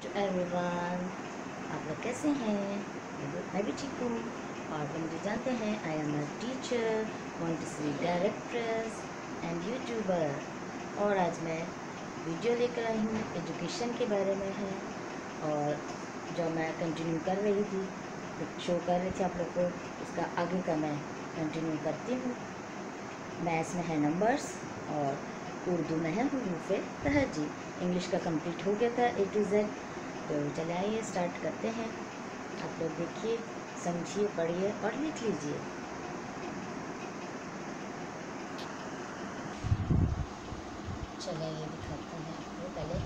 To everyone. आप लोग कैसे हैं? मैं भी ठीक हूँ। और तो मुझे जानते हैं I am a teacher, Montessori directress and YouTuber. और आज मैं वीडियो लेकर आई हूँ, एजुकेशन के बारे में है। और जो मैं कंटिन्यू कर रही थी, शो कर रही थी आप लोग को, उसका आगे का मैं कंटिन्यू करती हूँ। मैथ्स में है नंबर्स और उर्दू में है हुरूफ़ तहजी। इंग्लिश का कंप्लीट हो गया था A to Z। तो चले आइए स्टार्ट करते हैं। आप लोग देखिए, समझिए, पढ़िए और लिख लीजिए। चलिए ये दिखाते हैं आपको। पहले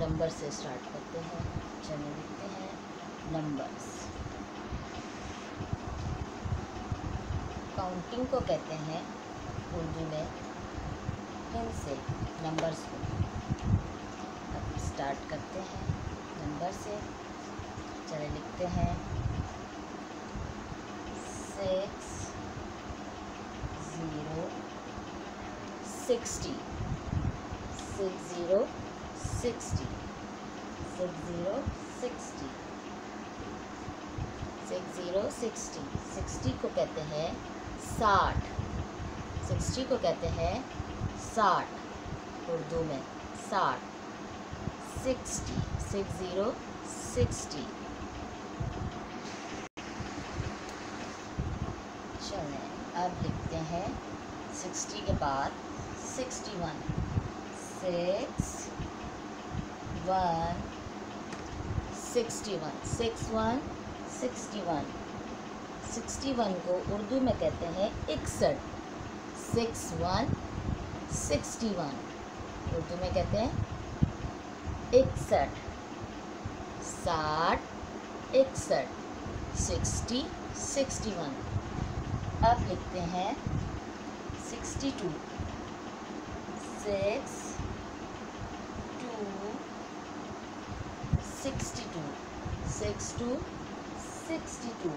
नंबर से स्टार्ट करते हैं। चलिए लिखते हैं नंबर्स। काउंटिंग को कहते हैं उर्दू में से नंबर्स को। अब स्टार्ट करते हैं नंबर से। चले लिखते हैं 6 0 60 6 0 60 6 0 60 6 0 60 60 को कहते हैं 60। 60 को कहते हैं 60 उर्दू में 60। 60 6 0 60। चलें अब लिखते हैं 60 के बाद 61 6 1 61 6 1 61। 61 को उर्दू में कहते हैं 61। 6 1 61 उर्दू में कहते हैं 61। 60 61 60 61। अब लिखते हैं 62 6 2 62 6 2 62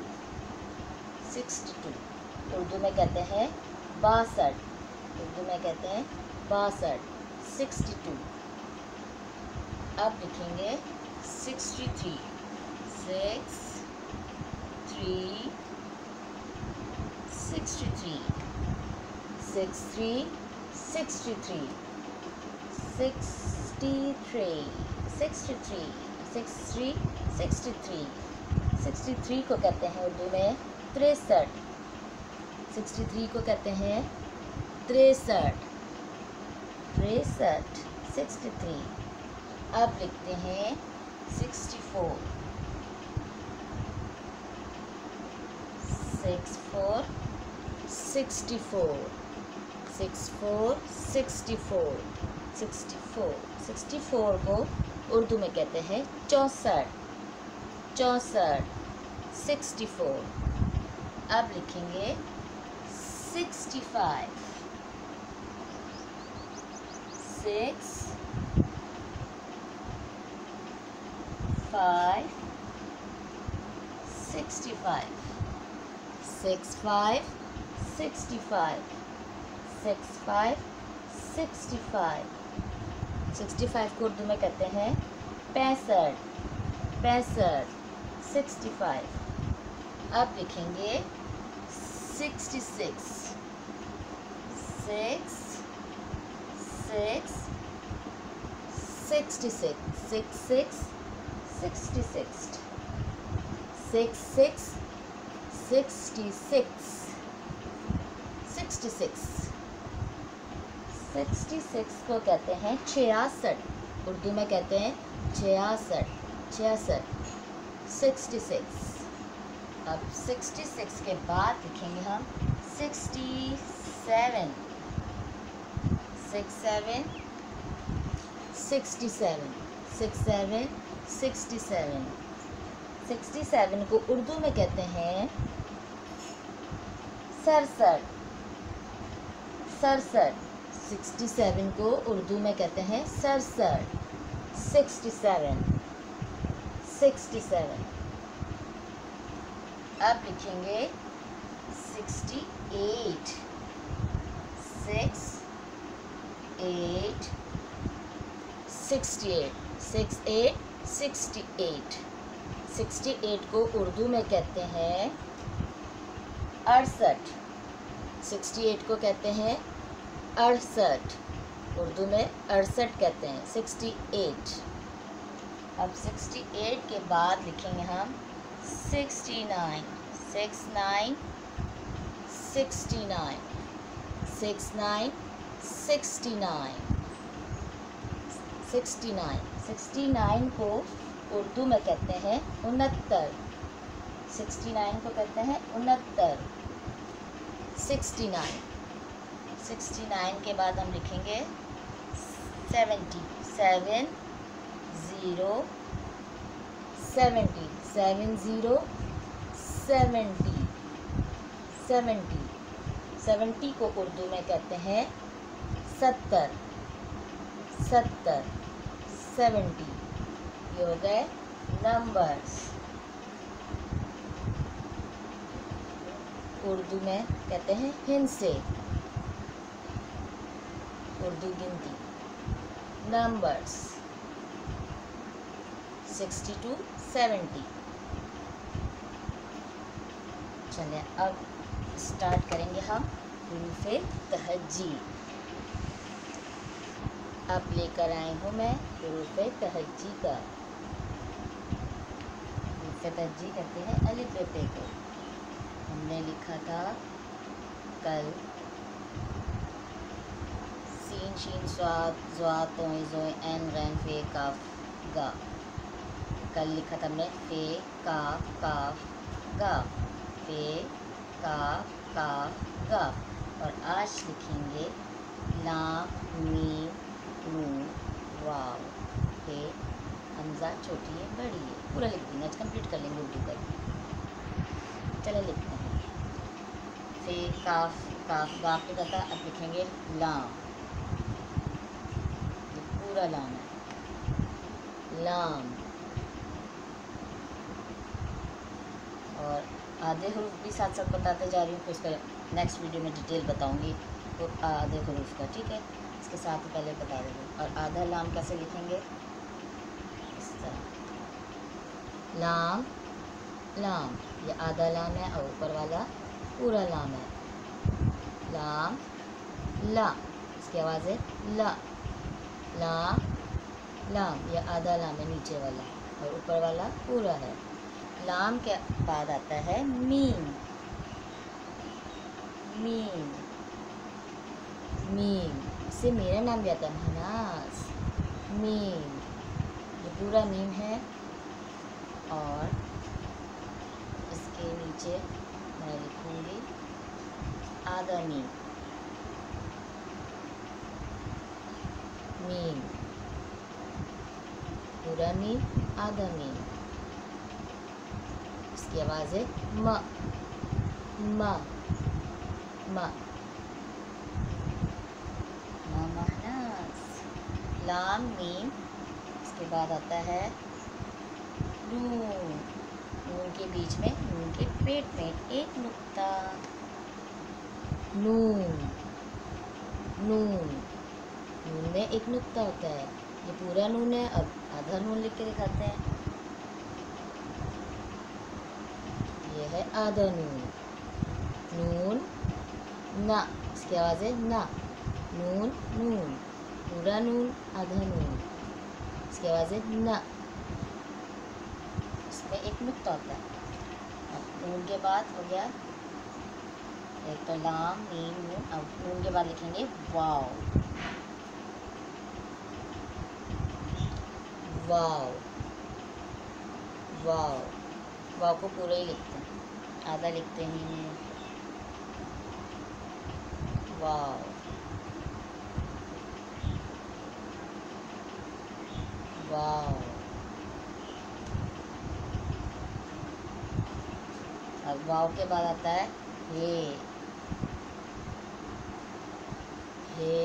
62 उर्दू में कहते हैं 62। उर्दू में कहते हैं 62 62। अब लिखेंगे 63 6 3 63 6 3 63 63 63 6 3 63 63 को कहते हैं उर्दू में 63। 63 को कहते हैं 63 63 63। अब लिखते हैं 64 64 64 64 64 64 64 को उर्दू में कहते हैं 64 64 64। अब लिखेंगे 65 6 5 65 6 5 65 6 5 65 65 को उर्दू में कहते हैं 65 65 65। अब लिखेंगे 66 6 6 66 6 6 66 6 6 66 66 66 को कहते हैं 66। उर्दू में कहते हैं 66 66 66। अब 66 के बाद लिखेंगे हम 67 6 7 67 6 7 67 67 को उर्दू में कहते हैं 67 67। 67 को उर्दू में कहते हैं 67 67 67। अब लिखेंगे 68 6 8 68 6 8 68. 68 को उर्दू में कहते हैं 68. 68 को कहते हैं 68. उर्दू में 68 कहते हैं. 68. अब 68 के बाद लिखेंगे हम 69. 69. 69. 69. 69. 69. 69 को उर्दू में कहते हैं 69. 69 को कहते हैं 69. 69. 69 के बाद हम लिखेंगे 70. 70. 70. 70. 70. 70. 70 को उर्दू में कहते हैं 70. 70. 70. ये हो गए नंबर्स. उर्दू में कहते हैं हिंसे. उर्दू गिनती. Numbers 60 to 70. चलिए अब स्टार्ट करेंगे हम हुरूफ़े तहज्जी. अब लेकर आई हूँ मैं हुरूफ़े तहज्जी का. हुरूफ़े तहज्जी कहते हैं अलिफ बे पे को. हमने लिखा था कल सीन शीन स्वाद ज़्वाद तोई ज़ोई एन रैन फे काफ गा. कल लिखा था हमने फे काफ गा. फे काफ गा. और आज लिखेंगे लाम मीम नून वाव. फे हमज़ा छोटी है बड़ी है. पूरा लिख देंगे. आज कंप्लीट कर लेंगे उर्दू का. चलो लिखते हैं. फे काफ गाफ लिखा था. अब लिखेंगे लाम. ये पूरा लाम है. लाम. और आधे हरूफ भी साथ साथ बताते जा रही हूँ. फिर उसका नेक्स्ट वीडियो में डिटेल बताऊँगी तो आधे हरूफ का. ठीक है. इसके साथ ही पहले बता देंगे. और आधा लाम कैसे लिखेंगे इस तरह. लाम लाम. ये आधा लाम है और ऊपर वाला पूरा लाम है. लाम ला. इसकी आवाज़ है ला. लाम लाम. ये आधा लाम है नीचे वाला और ऊपर वाला पूरा है. लाम के बाद आता है मीम. मीम. मीम. इससे मेरा नाम भी आता है महनाज. मीम. ये पूरा मीम है. और इसके नीचे मैं लिखूँगी आधा मीम. मीम. पूरा मीम आधा मीम. इसकी आवाज़ है म. म. म. महनाज. लाम मीम. इसके बाद आता है नून. नून के बीच में नून के पेट में एक नुक्ता. नून. नून. नून में एक नुक्ता होता है. ये पूरा नून है. अब आधा नून लिख के दिखाते हैं. ये है आधा नून. नून ना. इसकी आवाज़ है ना. नून नून. पूरा नून आधा नून. इसकी आवाज़ है ना. इसमें एक नुक्ता होता है. अब नून के बाद हो गया एक तो लाम मीम नून. अब नून के बाद लिखेंगे वाव. वाव. वाव. वाव को पूरा ही लिखते हैं. आधा लिखते हैं. वाव. वाव. अब वाव के बाद आता है हे. हे.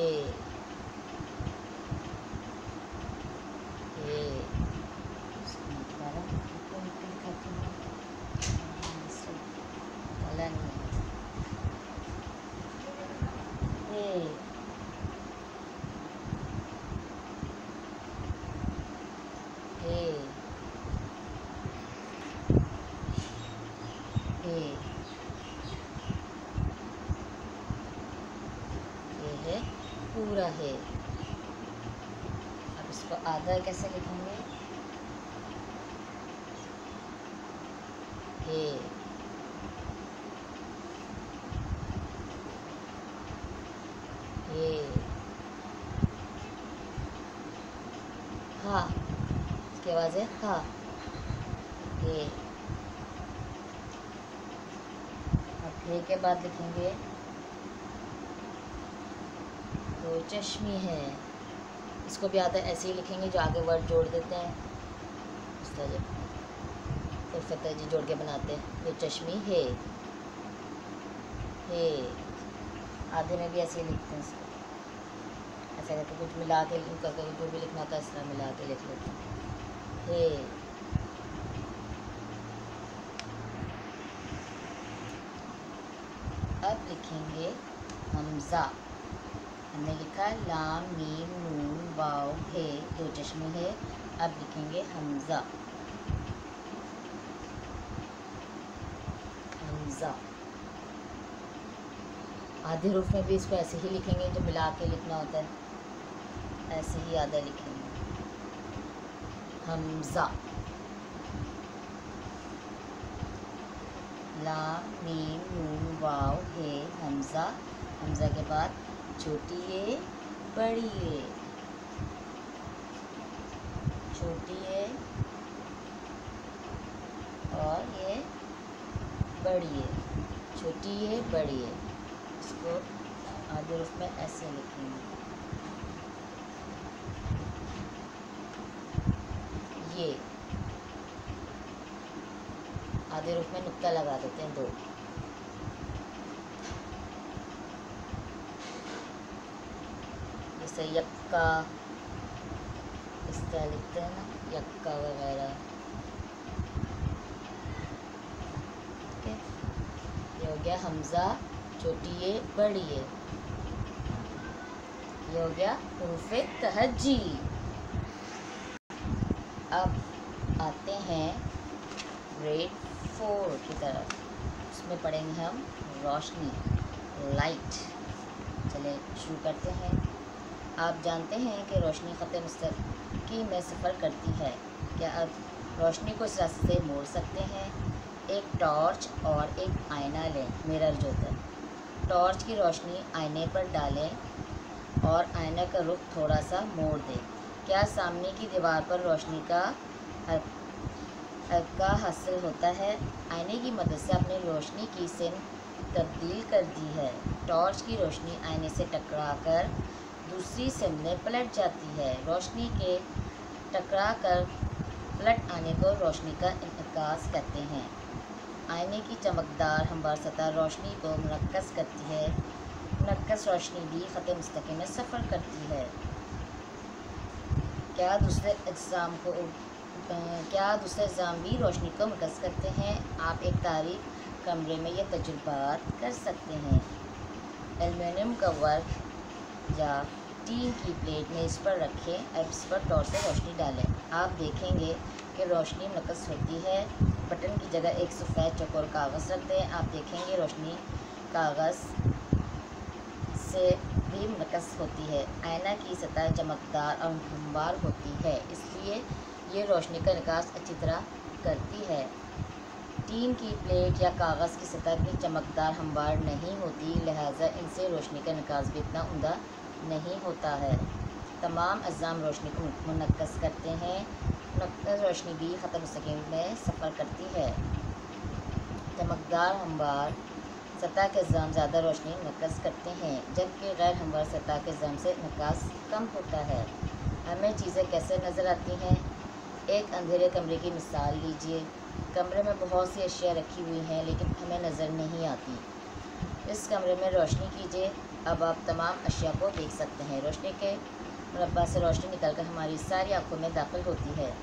हे. हे. है। अब इसको आधा कैसे लिखेंगे? हे। हे। हा, इसकी आवाज़ है हा। हे। अब हे के बाद लिखेंगे दो चश्मी है। इसको भी आधा ऐसे ही लिखेंगे, जो आगे वर्ड जोड़ देते हैं उस तरह फिर फतेह जी जोड़ के बनाते हैं। दो चश्मी है। हे। आधे में भी ऐसे ही लिखते हैं इसको, ऐसा करके कुछ मिला के करके जो भी लिखना था इस तरह मिला के लिख लेते हैं। हे। अब लिखेंगे हमज़ा। हमने लिखा लाम मीम नून वाव हे, दो चश्मे है। अब लिखेंगे हमज़ा। हमज़ा आधे रूप में भी इसको ऐसे ही लिखेंगे, जो मिला के लिखना होता है ऐसे ही आधा लिखेंगे। हमज़ा। लाम मीम नून वाव हे हमज़ा। हमज़ा के बाद छोटी ए बड़ी ए, छोटी ए और ये बड़ी ए, छोटी ए बड़ी ए। इसको आधे रूप में ऐसे लिखेंगे। ये आधे रूप में नुक्ता लगा देते हैं दो। जैसे यक्का इस तरह लिखते हैं ना, यक्का वगैरह। ये हो गया हमज़ा, छोटी ए बड़ी ए। ये हो गया हुरूफ़े तहज्जी। अब आते हैं ग्रेड 4 की तरफ। इसमें पढ़ेंगे हम रोशनी, लाइट। चलिए शुरू करते हैं। आप जानते हैं कि रोशनी ख़त मुस्तक़ीम में सफ़र करती है। क्या आप रोशनी को इस रास्ते से मोड़ सकते हैं? एक टॉर्च और एक आईना लें, मिरर जो होता है। टॉर्च की रोशनी आईने पर डालें और आईना का रुख थोड़ा सा मोड़ दें। क्या सामने की दीवार पर रोशनी का हल्का हासिल होता है? आईने की मदद से अपनी रोशनी की सिमत तब्दील कर दी है। टॉर्च की रोशनी आईने से टकराकर दूसरी सिमत में पलट जाती है। रोशनी के टकराकर पलट आने को रोशनी का इन्इकास कहते हैं। आईने की चमकदार हमवार सतह रोशनी को मुनक्कस करती है। मुनक्कस रोशनी भी ख़त मुस्तक़ीम में सफ़र करती है। क्या दूसरे अज़्ज़ाम भी रोशनी को मुनक्कस करते हैं? आप एक तारीक कमरे में ये तजुर्बात कर सकते हैं। एल्युमिनियम का वर्क या टीन की प्लेट में इस पर रखें। अब इस पर टॉर्च से रोशनी डालें। आप देखेंगे कि रोशनी मुनक्कस होती है। बटन की जगह एक सफ़ेद चौकोर कागज़ रख दें। आप देखेंगे रोशनी कागज़ से भी मुनक्कस होती है। आईना की सतह चमकदार और हमवार होती है, इसलिए ये रोशनी का निकास अच्छी तरह करती है। टीन की प्लेट या कागज़ की सतह भी चमकदार हमवार नहीं होती, लिहाजा इनसे रोशनी का निकास भी इतना उम्दा नहीं होता है। तमाम अज़्ज़ाम रोशनी को मुनक्कस करते हैं। मुनक्कस रोशनी भी ख़त मुस्तक़ीम में सफ़र करती है। चमकदार हमवार सतह के अज़्ज़ाम ज़्यादा रोशनी मुनक्कस करते हैं, जबकि गैर हमवार सतह के अज़्ज़ाम से निकास कम होता है। हमें चीज़ें कैसे नज़र आती हैं? एक अंधेरे कमरे की मिसाल लीजिए। कमरे में बहुत सी अशिया रखी हुई हैं, लेकिन हमें नज़र नहीं आती। इस कमरे में रोशनी कीजिए। अब आप तमाम अशिया को देख सकते हैं। रोशनी के मुरब्बा से रोशनी निकलकर हमारी सारी आँखों में दाखिल होती है,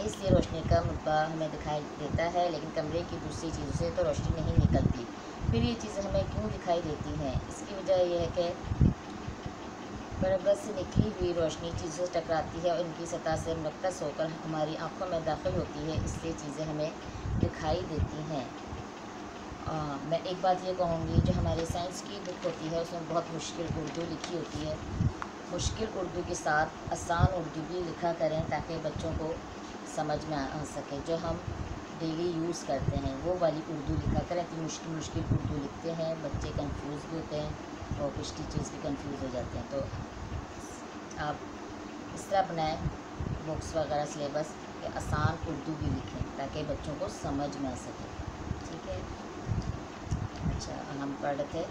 इसलिए रोशनी का मुरब्बा हमें दिखाई देता है, लेकिन कमरे की दूसरी चीज़ों से तो रोशनी नहीं निकलती। फिर ये चीज़ें हमें क्यों दिखाई देती हैं? इसकी वजह यह है कि मुरब्बा से निकली हुई रोशनी चीज़ों से टकराती है और इनकी सतह से मुनक्कस होकर हमारी आँखों में दाखिल होती है, इसलिए चीज़ें हमें दिखाई देती हैं। میں ایک بات یہ کہوں گی، جو ہماری سائنس کی بک ہوتی ہے اس میں بہت مشکل اردو لکھی ہوتی ہے، مشکل اردو کے ساتھ آسان اردو بھی لکھا کریں تاکہ بچوں کو سمجھ میں آ سکے۔ جو ہم ڈیلی یوز کرتے ہیں وہ والی اردو لکھا کریں، کہ مشکل مشکل اردو لکھتے ہیں بچے کنفیوز بھی ہوتے ہیں اور کچھ ٹیچرز بھی کنفیوز ہو جاتے ہیں۔ تو آپ اس طرح بنائیں بکس وغیرہ سلیبس کہ آسان اردو بھی لکھیں تاکہ بچوں کو سمجھ میں آ سکے، ٹھیک ہے۔ اچھا، ہم پڑھ رہے تھے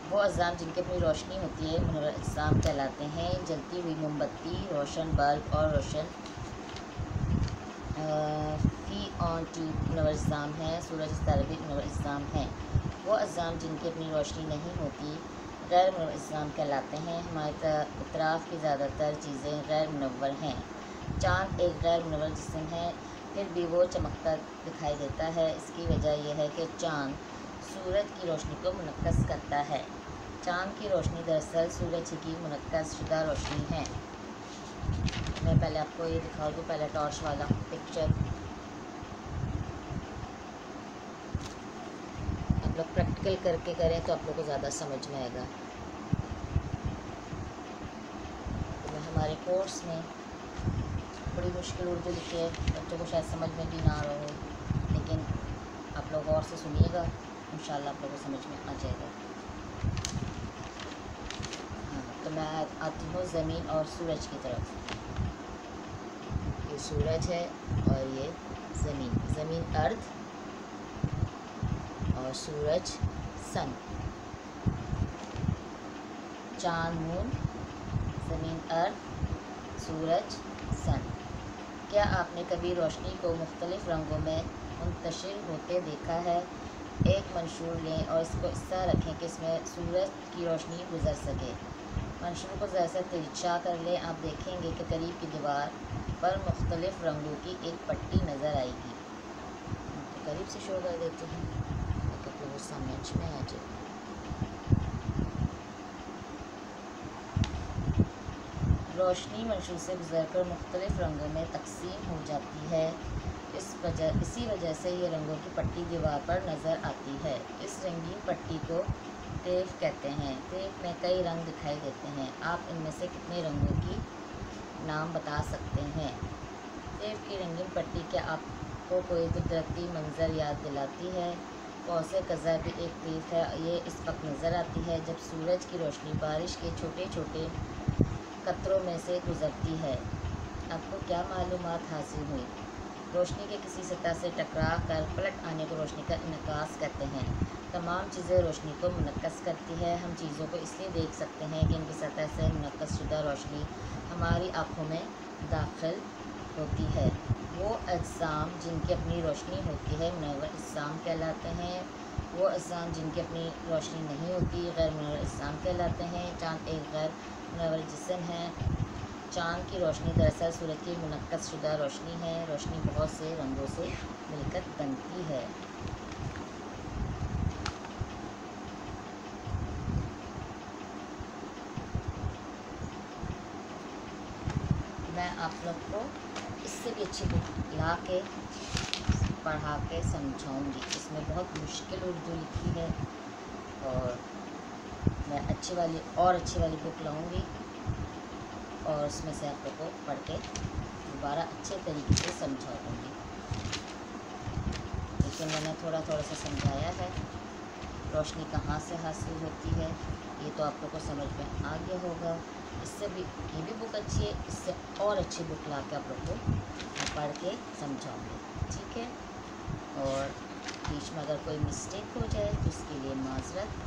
وہ اجسام جن کی اپنی روشنی ہوتی ہے منور اجسام کہلاتے ہیں۔ جلتی ہوئی موم بتی، روشن بلب اور روشن فی آن ٹیوب منور اجسام ہیں۔ سورج ستارے بھی منور اجسام ہیں۔ وہ اجسام جن کی اپنی روشنی نہیں ہوتی غیر منور اجسام کہلاتے ہیں۔ ہمارے اطراف کی زیادہ تر چیزیں غیر منور ہیں۔ چاند ایک غیر منور جسم ہے، پھر بھی وہ چمکتا دکھائی دیتا ہے۔ اس کی وجہ یہ ہے کہ چاند سورج کی روشنی کو منعکس کرتا ہے۔ چاند کی روشنی دراصل سورج کی منعکس شدہ روشنی ہے۔ میں پہلے آپ کو یہ دکھا دوں، پہلے ٹارچ والا پکچر۔ آپ لوگ پریکٹیکل کر کے کریں تو آپ لوگ کو زیادہ سمجھ میں آئے گا۔ تو ہمارے کورس میں بڑی مشکل اردو لکھی ہے، بچوں کو شاید سمجھ میں بھی نہ آ رہا ہو، لیکن آپ لوگ غور سے سنیے گا، انشاءاللہ آپ لوگوں کو سمجھ میں آ جائے گا۔ تو میں آتی ہوں زمین اور سورج کی طرف۔ یہ سورج ہے اور یہ زمین، زمین ارتھ اور سورج سن، چاند مون، زمین ارتھ، سورج سن۔ کیا آپ نے کبھی روشنی کو مختلف رنگوں میں منتشر ہوتے دیکھا ہے؟ ایک منشور لیں اور اس کو اس طرح رکھیں کہ اس میں سورج کی روشنی گزر سکے۔ منشور کو ذرا سا ترچھا کر لیں، آپ دیکھیں گے کہ قریب کی دیوار پر مختلف رنگوں کی ایک پٹی نظر آئے گی۔ قریب سے شو کر دیتے ہیں تاکہ آپ لوگوں کو سمجھ میں آ جائے۔ روشنی منشور سے گزر کر مختلف رنگوں میں تقسیم ہو جاتی ہے، اسی وجہ سے یہ رنگوں کی پٹی دیوار پر نظر آتی ہے۔ اس رنگین پٹی کو طیف کہتے ہیں۔ طیف میں کئی رنگ دکھائی دیتے ہیں۔ آپ ان میں سے کتنے رنگوں کی نام بتا سکتے ہیں؟ طیف کی رنگین پٹی کیا آپ کو کوئی قدرتی منظر یاد دلاتی ہے؟ قوس قزح بھی ایک طیف ہے، یہ اس وقت نظر آتی ہے جب سورج کی روشنی بارش کے چھوٹے چھوٹے قطروں میں سے گزرتی ہے۔ آپ کو کیا معلومات حاصل ہوئی؟ روشنی کے کسی سطح سے ٹکرا کر پلٹ آنے کو روشنی کا انعکاس کہتے ہیں۔ تمام چیزیں روشنی کو منعکس کرتی ہے۔ ہم چیزوں کو اس لیے دیکھ سکتے ہیں کہ ان کی سطح سے منعکس شدہ روشنی ہماری آنکھوں میں داخل ہوتی ہے۔ وہ اجسام جن کی اپنی روشنی ہوتی ہے منور اجسام کہلاتے ہیں۔ وہ اجسام جن کی اپنی روشنی نہیں ہوتی غیر منور اجسام کہلاتے ہیں۔ چاند ایک غیر منور جسم ہے۔ چاند کی روشنی دراصل سورج کی منعکس شدہ روشنی ہے۔ روشنی بہت سے رنگوں سے مل کر بنتی ہے۔ میں آپ لوگ کو اس سے بھی اچھی بک لا کے پڑھا کے سمجھاؤں گی۔ اس میں بہت مشکل اردو لکھی ہے اور میں اچھی والی بک لاؤں گی اور اس میں سے آپ لوگ کو پڑھ کے دوبارہ اچھے طریقے سے سمجھاؤں گی۔ لیکن میں نے تھوڑا سا سمجھایا ہے۔ روشنی کہاں سے حاصل ہوتی ہے یہ تو آپ لوگ کو سمجھ میں آ گیا ہوگا۔ اس سے بھی یہ بھی بک اچھی ہے، اس سے اور اچھی بک لا کے آپ لوگ کو میں پڑھ کے سمجھاؤں گی، ٹھیک ہے۔ اور بیچ میں اگر کوئی مسٹیک ہو جائے تو اس کے لیے معذرت،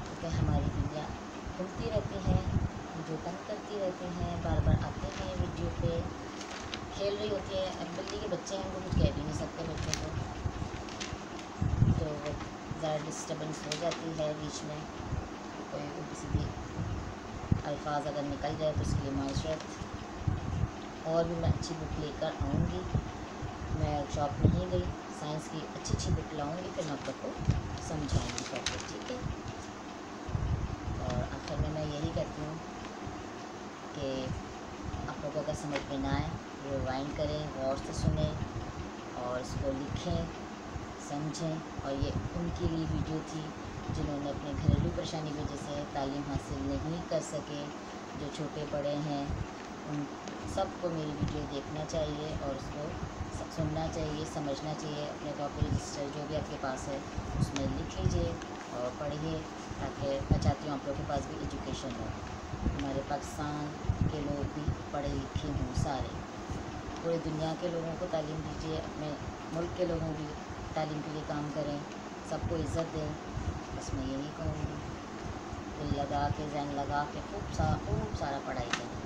کیونکہ ہماری دنیا گھومتی رہتی ہیں، جو تنگ کرتی رہتی ہیں، بار بار آتے ہیں ویڈیو پہ، کھیل رہی ہوتی ہیں۔ اب بلی کے بچے ہیں، ان کو کچھ کہہ بھی نہیں سکتے بچوں کو، تو ذرا ڈسٹربنس ہو جاتی ہے بیچ میں، کوئی کسی بھی الفاظ اگر نکل جائے تو اس کے لیے معذرت۔ اور بھی میں اچھی بک لے کر آؤں گی۔ میں شاپ نہیں گئی، سائنس کی اچھی بک لاؤں گی، پھر میں آپ لوگ کو سمجھاؤں گی پڑھ کے، ٹھیک ہے۔ اور آخر میں یہی کہتی ہوں کہ آپ لوگوں کا سمجھ میں نہ آئے ریوائنڈ کریں، غور سے سنیں اور اس کو لکھیں، समझें। और ये उनके लिए वीडियो थी जिन्होंने अपने घरेलू परेशानी की वजह से तालीम हासिल नहीं कर सके, जो छोटे बड़े हैं, उन सबको मेरी वीडियो देखना चाहिए और उसको सुनना चाहिए, समझना चाहिए। अपने कॉपी रजिस्टर जो भी आपके पास है उसमें लिख लीजिए और पढ़िए, ताकि मैं चाहती हूँ आप लोगों के पास भी एजुकेशन हो। हमारे पाकिस्तान के लोग भी पढ़े लिखे हों सारे, पूरी दुनिया के लोगों को तालीम दीजिए, अपने मुल्क के लोगों की तालीम के लिए काम करें, सबको इज़्ज़त दें। बस मैं यही कहूँगी, दिल लगा के जहन लगा के खूब सारा पढ़ाई करें।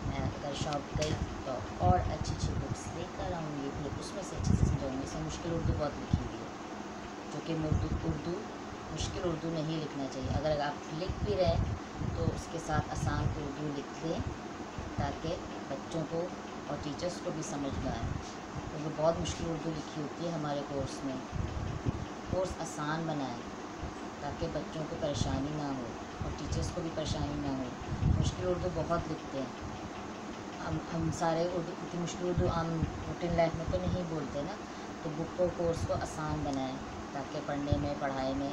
मैं अगर शॉप गई तो और अच्छी बुक्स लेकर आऊँगी, फिर उसमें से अच्छे से समझाऊँगी। इसमें मुश्किल उर्दू बहुत लिखी हुई है, जो कि उर्दू मुश्किल उर्दू नहीं लिखना चाहिए। अगर आप लिख भी रहे तो उसके साथ आसान उर्दू लिख दें, ताकि बच्चों को और टीचर्स को भी समझ में आए, क्योंकि बहुत मुश्किल उर्दू लिखी होती है हमारे कोर्स में। कोर्स आसान बनाएं ताकि बच्चों को परेशानी ना हो और टीचर्स को भी परेशानी ना हो। मुश्किल उर्दू बहुत लिखते हैं, हम सारे उर्दू इतनी मुश्किल उर्दू आम रूटीन लाइफ में तो नहीं बोलते ना। तो बुक को कोर्स को आसान बनाएं ताकि पढ़ने में पढ़ाई में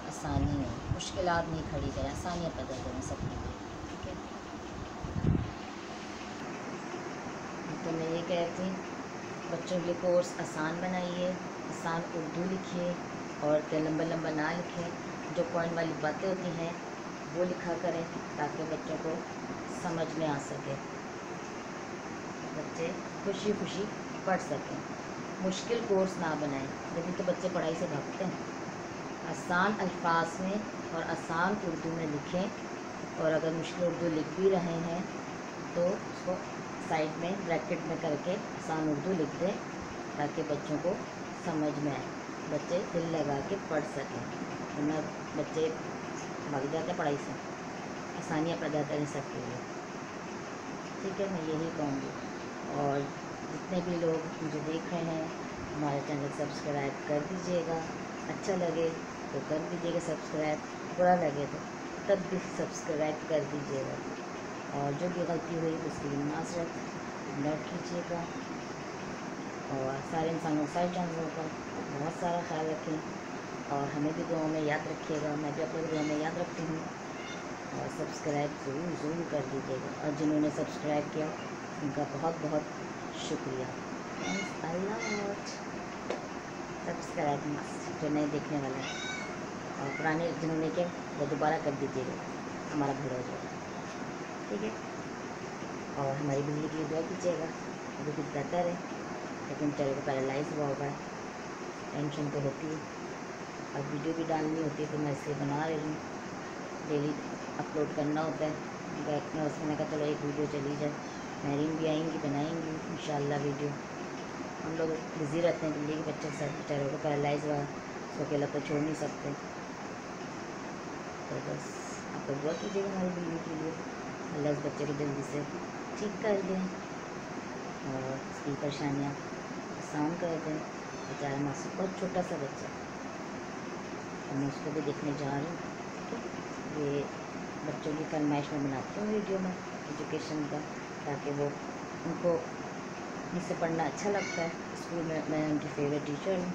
आसानी हो, मुश्किलात नहीं खड़ी करें, आसानियाँ पैदा करें सबके लिए, ठीक है। तो मैं ये कहती हूँ, बच्चों के लिए कोर्स आसान बनाइए, आसान उर्दू लिखिए और लंबा लंबा ना लिखें। जो पॉइंट वाली बातें होती हैं वो लिखा करें ताकि बच्चों को समझ में आ सके, बच्चे खुशी खुशी पढ़ सकें। मुश्किल कोर्स ना बनाएं, लेकिन तो बच्चे पढ़ाई से भागते हैं। आसान अल्फाज में और आसान उर्दू में लिखें, और अगर मुश्किल उर्दू लिख भी रहे हैं तो उसको साइड में ब्रैकेट में करके आसान उर्दू लिख दें, ताकि बच्चों को समझ में आए, बच्चे दिल लगा के पढ़ सकें। वरना बच्चे भाग जाते पढ़ाई से। आसानियाँ पैदा करें सबके लिए, ठीक है। मैं यही कहूँगी। और जितने भी लोग मुझे देख रहे हैं, हमारा चैनल सब्सक्राइब कर दीजिएगा। अच्छा लगे तो कर दीजिएगा सब्सक्राइब, बुरा लगे तो तब भी सब्सक्राइब कर दीजिएगा। और जो भी गलती हुई उसके लिए माज़रत नोट कीजिएगा। और सारे इंसानों सारे जानवरों का बहुत सारा ख्याल रखें और हमें भी दुआ में याद रखिएगा। मैं भी अपने दुआ में याद रखती हूँ। और सब्सक्राइब ज़रूर कर दीजिएगा। और जिन्होंने सब्सक्राइब किया उनका बहुत बहुत शुक्रिया। Thanks a lot. सब्सक्राइब मस्त, जो नए देखने वाला है, और पुराने जिन्होंने किया वो दोबारा कर दीजिएगा, हमारा घर हो जाएगा, ठीक है। और हमारी बिजली की दुआ कीजिएगा, अभी कुछ बेहतर है, लेकिन चलो को पैरालाइज हुआ होगा, टेंशन तो होती है। अब वीडियो भी डालनी होती है तो मैं इसलिए बना रही हूँ, डेली अपलोड करना होता है। बैक में उसमें कहा चलो एक वीडियो चली जाए। महरीन भी आएंगी, बनाएंगी इंशाल्लाह वीडियो। हम लोग बिज़ी रहते हैं दिल्ली के बच्चे के साथ, बेचारों को पैरालाइज हुआ, उसको अकेला तो छोड़ नहीं सकते। तो बस आप लोग दुआ कीजिएगा हमारी बिल्ली के लिए, अल्लाह उस बच्चे को जल्दी से ठीक कर दें और उसकी परेशानियाँ आसान कर दें। बेचारा मासूम बहुत छोटा सा बच्चा, और मैं उसको भी देखने जा रही हूँ। ये बच्चों की फरमाइश में बनाती हूँ वीडियो में एजुकेशन का, ताकि वो उनको मुझसे पढ़ना अच्छा लगता है। स्कूल में मैं उनकी फेवरेट टीचर हूँ।